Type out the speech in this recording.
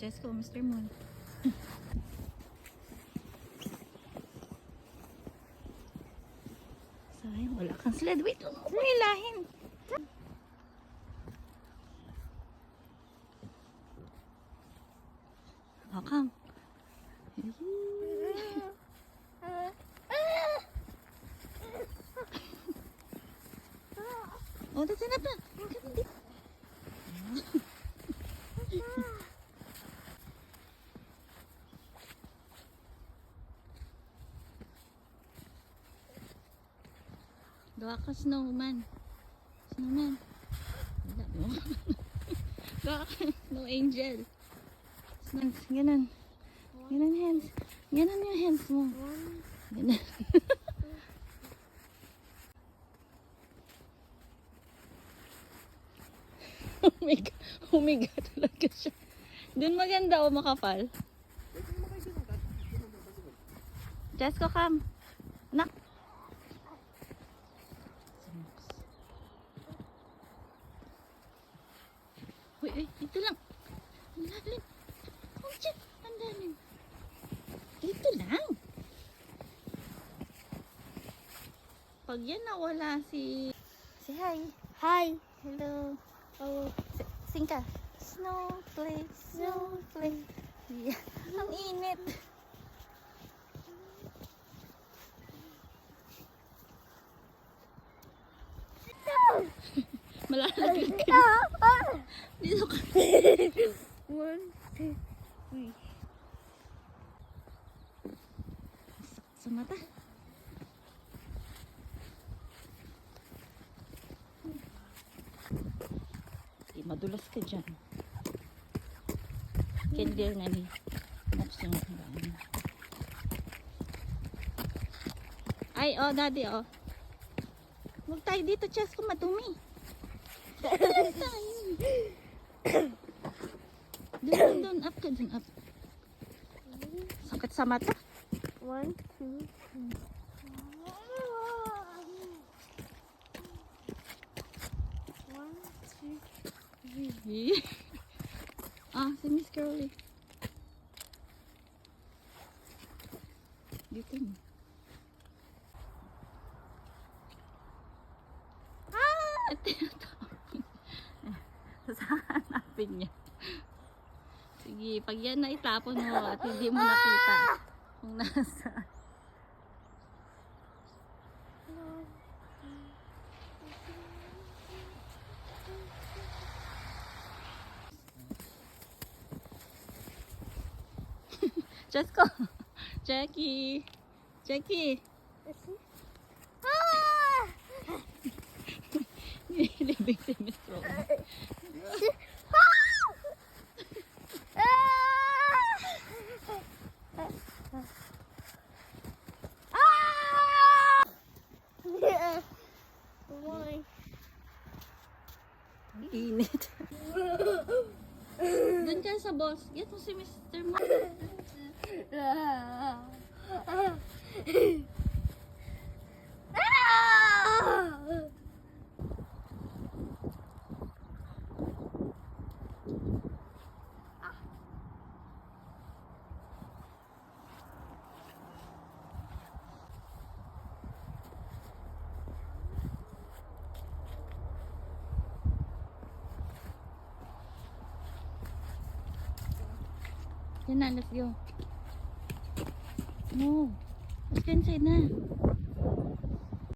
Just go, Mr. Moon. Sayang, wala kang sled. Wait, huwag mo hilahin. Oh, come. Oh, that's enough na. Gawa ka snowman. Snowman. Wala mo. Gawa ka snow angel. Hands, ganun. Ganun hands. Ganun yung hands mo. Ganun. Humiga talaga siya. Doon maganda o makapal. Jessica, come. Nak. Uy, ito lang. Ang lalim. Oh, Jeff, ang lalim. Dito lang. Pag yan nawala si... Say hi. Hi. Hello. Oh, Sing ka. Snowflake, snowflake. Yeah. Ang init. Malalaglag ka. Dito ka. 1, 2, 3. Sa mata. Madulas ka dyan. Kendir na ni. Naps yung ano. Ay, oh, daddy, oh. Huwag tayo dito, chest ko madumi. Doon, up ka, doon, up. Sakit sa mata. 1, 2, 3. Ah, si Miss Curly. Dito mo. Ah! Tinatawagin. Sahanapin niya. Sige, pag yan na itapon mo at hindi mo nakita kung nasa. Just go. Jackie. Jackie. Ah! Nilibig si Miss Rose. Init. Doon ka sa boss. Get mo si Mr. Mo. Yan na, let's go. No. Let's go inside na.